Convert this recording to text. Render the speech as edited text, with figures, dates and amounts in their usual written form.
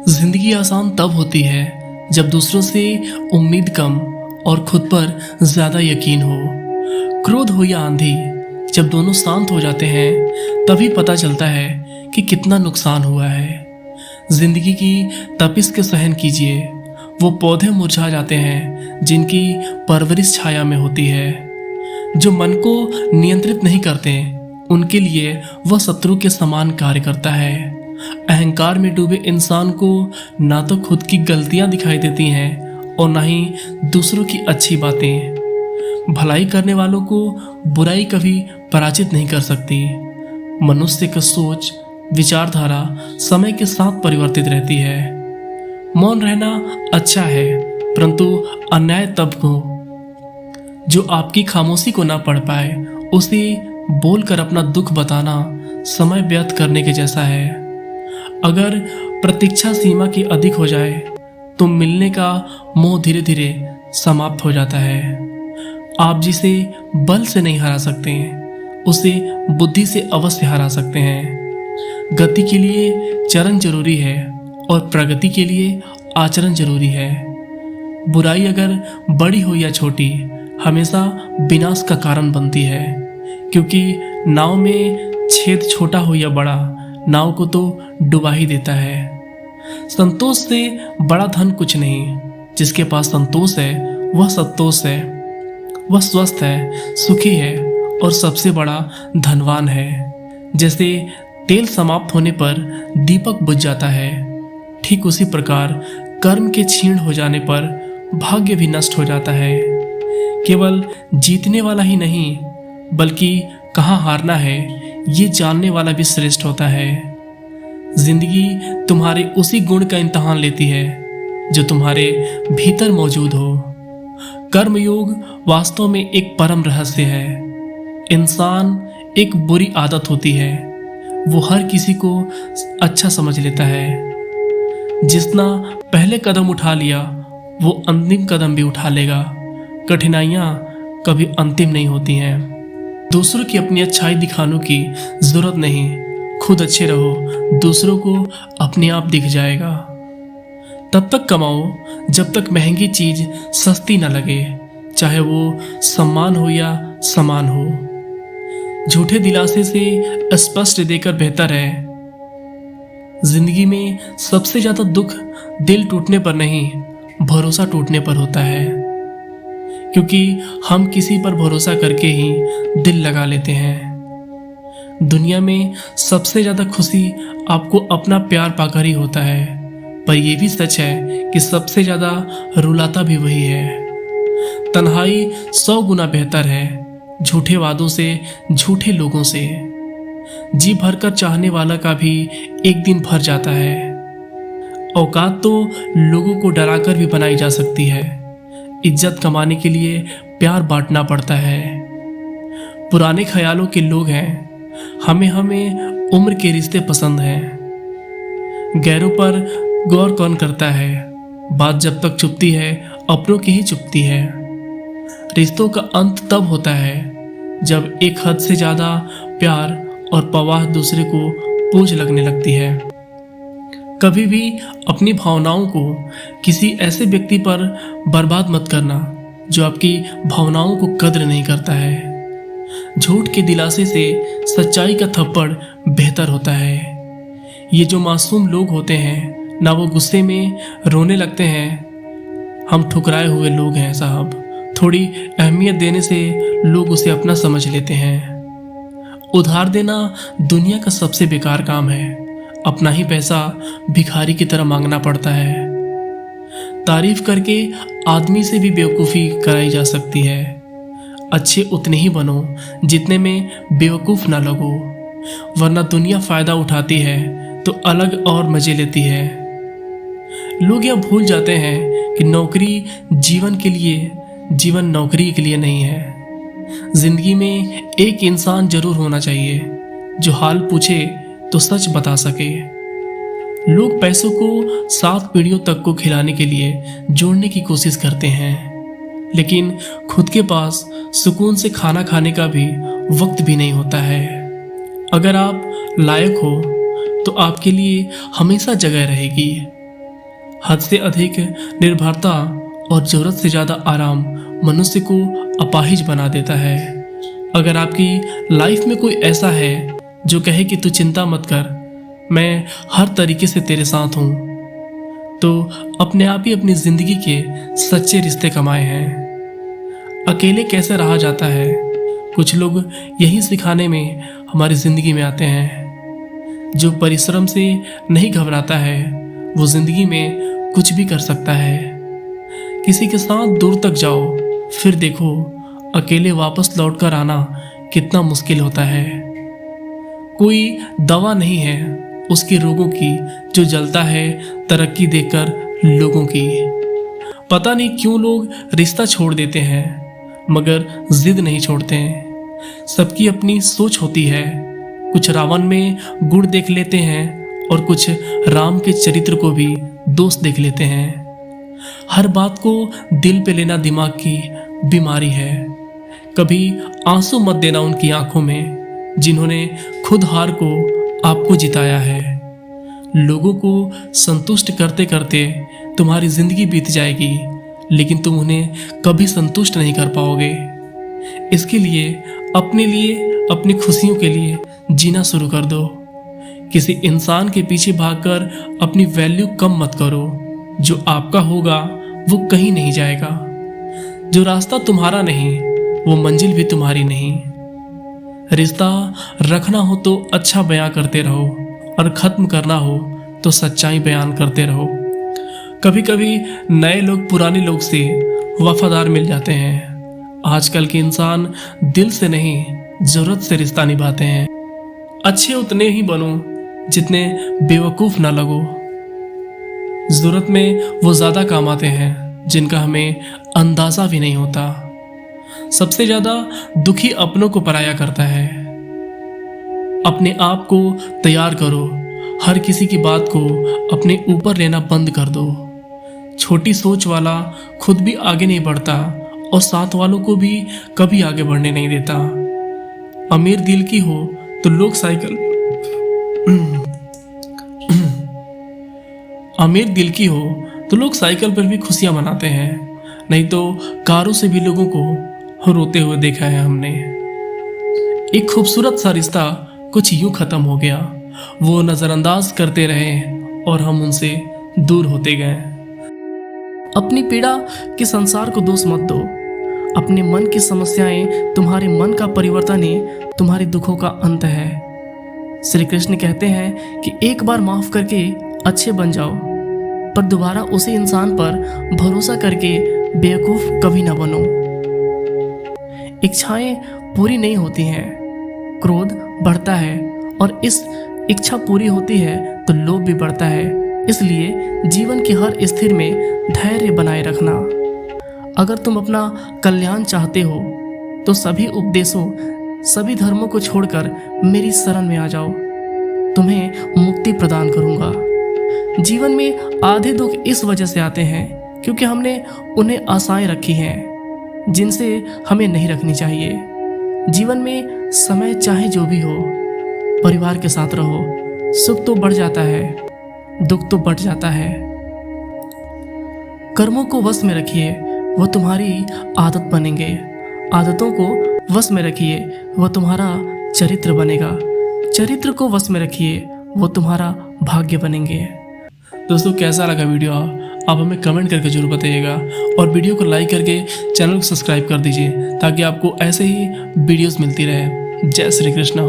जिंदगी आसान तब होती है जब दूसरों से उम्मीद कम और खुद पर ज्यादा यकीन हो। क्रोध हो या आंधी, जब दोनों शांत हो जाते हैं तभी पता चलता है कि कितना नुकसान हुआ है। जिंदगी की तपिश के सहन कीजिए। वो पौधे मुरझा जाते हैं जिनकी परवरिश छाया में होती है। जो मन को नियंत्रित नहीं करते उनके लिए वह शत्रु के समान कार्य करता है। अहंकार में डूबे इंसान को ना तो खुद की गलतियां दिखाई देती हैं और ना ही दूसरों की अच्छी बातें। भलाई करने वालों को बुराई कभी पराजित नहीं कर सकती। मनुष्य का सोच विचारधारा समय के साथ परिवर्तित रहती है। मौन रहना अच्छा है, परंतु अन्याय तब हो जो आपकी खामोशी को ना पढ़ पाए। उसे बोलकर अपना दुख बताना समय व्यर्थ करने के जैसा है। अगर प्रतीक्षा सीमा की अधिक हो जाए तो मिलने का मोह धीरे धीरे समाप्त हो जाता है। आप जिसे बल से नहीं हरा सकते उसे बुद्धि से अवश्य हरा सकते हैं। गति के लिए चरण जरूरी है और प्रगति के लिए आचरण जरूरी है। बुराई अगर बड़ी हो या छोटी हमेशा विनाश का कारण बनती है, क्योंकि नाव में छेद छोटा हो या बड़ा नाव को तो डुबा ही देता है। संतोष से बड़ा धन कुछ नहीं। जिसके पास संतोष है वह संतोष है, वह स्वस्थ है, सुखी है और सबसे बड़ा धनवान है। जैसे तेल समाप्त होने पर दीपक बुझ जाता है, ठीक उसी प्रकार कर्म के क्षीण हो जाने पर भाग्य भी नष्ट हो जाता है। केवल जीतने वाला ही नहीं बल्कि कहाँ हारना है ये जानने वाला भी श्रेष्ठ होता है। जिंदगी तुम्हारे उसी गुण का इम्तहान लेती है जो तुम्हारे भीतर मौजूद हो। कर्मयोग वास्तव में एक परम रहस्य है। इंसान एक बुरी आदत होती है, वो हर किसी को अच्छा समझ लेता है। जिसना पहले कदम उठा लिया वो अंतिम कदम भी उठा लेगा। कठिनाइयाँ कभी अंतिम नहीं होती हैं। दूसरों की अपनी अच्छाई दिखाने की जरूरत नहीं। खुद अच्छे रहो, दूसरों को अपने आप दिख जाएगा। तब तक कमाओ जब तक महंगी चीज सस्ती न लगे, चाहे वो सम्मान हो या समान हो। झूठे दिलासे से स्पष्ट देकर बेहतर है। जिंदगी में सबसे ज्यादा दुख दिल टूटने पर नहीं, भरोसा टूटने पर होता है, क्योंकि हम किसी पर भरोसा करके ही दिल लगा लेते हैं। दुनिया में सबसे ज्यादा खुशी आपको अपना प्यार पाकर ही होता है, पर यह भी सच है कि सबसे ज्यादा रुलाता भी वही है। तन्हाई 100 गुना बेहतर है झूठे वादों से, झूठे लोगों से। जी भरकर चाहने वाला का भी एक दिन भर जाता है। औकात तो लोगों को डराकर भी बनाई जा सकती है। इज्जत कमाने के लिए प्यार बांटना पड़ता है। पुराने ख्यालों के लोग हैं, हमें उम्र के रिश्ते पसंद हैं। गैरों पर गौर कौन करता है, बात जब तक चुपती है अपनों की ही चुपती है। रिश्तों का अंत तब होता है जब एक हद से ज्यादा प्यार और परवाह दूसरे को बोझ लगने लगती है। कभी भी अपनी भावनाओं को किसी ऐसे व्यक्ति पर बर्बाद मत करना जो आपकी भावनाओं को कद्र नहीं करता है। झूठ के दिलासे से सच्चाई का थप्पड़ बेहतर होता है। ये जो मासूम लोग होते हैं ना, वो गुस्से में रोने लगते हैं। हम ठुकराए हुए लोग हैं साहब। थोड़ी अहमियत देने से लोग उसे अपना समझ लेते हैं। उधार देना दुनिया का सबसे बेकार काम है। अपना ही पैसा भिखारी की तरह मांगना पड़ता है। तारीफ करके आदमी से भी बेवकूफ़ी कराई जा सकती है। अच्छे उतने ही बनो जितने में बेवकूफ़ ना लगो, वरना दुनिया फ़ायदा उठाती है तो अलग और मज़े लेती है। लोग यह भूल जाते हैं कि नौकरी जीवन के लिए, जीवन नौकरी के लिए नहीं है। जिंदगी में एक इंसान जरूर होना चाहिए जो हाल पूछे तो सच बता सके। लोग पैसों को 7 पीढ़ियों तक को खिलाने के लिए जोड़ने की कोशिश करते हैं, लेकिन खुद के पास सुकून से खाना खाने का भी वक्त भी नहीं होता है। अगर आप लायक हो तो आपके लिए हमेशा जगह रहेगी। हद से अधिक निर्भरता और जरूरत से ज़्यादा आराम मनुष्य को अपाहिज बना देता है। अगर आपकी लाइफ में कोई ऐसा है जो कहे कि तू चिंता मत कर, मैं हर तरीके से तेरे साथ हूँ, तो अपने आप ही अपनी ज़िंदगी के सच्चे रिश्ते कमाए हैं। अकेले कैसे रहा जाता है, कुछ लोग यही सिखाने में हमारी ज़िंदगी में आते हैं। जो परिश्रम से नहीं घबराता है वो ज़िंदगी में कुछ भी कर सकता है। किसी के साथ दूर तक जाओ, फिर देखो अकेले वापस लौट कर आना कितना मुश्किल होता है। कोई दवा नहीं है उसके रोगों की जो जलता है तरक्की देखकर लोगों की। पता नहीं क्यों लोग रिश्ता छोड़ देते हैं मगर जिद नहीं छोड़ते हैं। सबकी अपनी सोच होती है। कुछ रावण में गुण देख लेते हैं और कुछ राम के चरित्र को भी दोष देख लेते हैं। हर बात को दिल पे लेना दिमाग की बीमारी है। कभी आंसू मत देना उनकी आंखों में जिन्होंने खुद हार को आपको जिताया है। लोगों को संतुष्ट करते करते तुम्हारी जिंदगी बीत जाएगी, लेकिन तुम उन्हें कभी संतुष्ट नहीं कर पाओगे। इसके लिए अपनी खुशियों के लिए जीना शुरू कर दो। किसी इंसान के पीछे भागकर अपनी वैल्यू कम मत करो। जो आपका होगा वो कहीं नहीं जाएगा। जो रास्ता तुम्हारा नहीं वो मंजिल भी तुम्हारी नहीं। रिश्ता रखना हो तो अच्छा बयां करते रहो और ख़त्म करना हो तो सच्चाई बयान करते रहो। कभी कभी नए लोग पुराने लोग से वफादार मिल जाते हैं। आजकल के इंसान दिल से नहीं ज़रूरत से रिश्ता निभाते हैं। अच्छे उतने ही बनो जितने बेवकूफ़ ना लगो। ज़रूरत में वो ज़्यादा काम आते हैं जिनका हमें अंदाज़ा भी नहीं होता। सबसे ज़्यादा दुखी अपनों को पराया करता है। अपने आप को तैयार करो। हर किसी की बात को अपने ऊपर लेना बंद कर दो। छोटी सोच वाला खुद भी आगे नहीं बढ़ता और साथ वालों को भी कभी आगे बढ़ने नहीं देता। अमीर दिल की हो तो लोग साइकिल पर भी खुशियां मनाते हैं, नहीं तो कारों से भी लोगों को रोते हुए देखा है हमने। एक खूबसूरत सा रिश्ता कुछ यूं खत्म हो गया। वो नजरअंदाज करते रहे और हम उनसे दूर होते गए। अपनी पीड़ा के संसार को दोष मत दो। अपने मन की समस्याएं तुम्हारे मन का परिवर्तन ही तुम्हारे दुखों का अंत है। श्री कृष्ण कहते हैं कि एक बार माफ करके अच्छे बन जाओ, पर दोबारा उसी इंसान पर भरोसा करके बेवकूफ कभी ना बनो। इच्छाएं पूरी नहीं होती हैं, क्रोध बढ़ता है, और इस इच्छा पूरी होती है तो लोभ भी बढ़ता है। इसलिए जीवन की हर स्थिति में धैर्य बनाए रखना। अगर तुम अपना कल्याण चाहते हो तो सभी उपदेशों, सभी धर्मों को छोड़कर मेरी शरण में आ जाओ। तुम्हें मुक्ति प्रदान करूंगा। जीवन में आधे दुख इस वजह से आते हैं क्योंकि हमने उन्हें आशाएं रखी हैं जिनसे हमें नहीं रखनी चाहिए। जीवन में समय चाहे जो भी हो, परिवार के साथ रहो। सुख तो बढ़ जाता है, दुख तो बढ़ जाता है। कर्मों को वश में रखिए, वह तुम्हारी आदत बनेंगे। आदतों को वश में रखिए, वह तुम्हारा चरित्र बनेगा। चरित्र को वश में रखिए, वो तुम्हारा भाग्य बनेंगे। दोस्तों, कैसा लगा वीडियो आप हमें कमेंट करके जरूर बताइएगा और वीडियो को लाइक करके चैनल को सब्सक्राइब कर दीजिए ताकि आपको ऐसे ही वीडियोस मिलती रहे। जय श्री कृष्ण।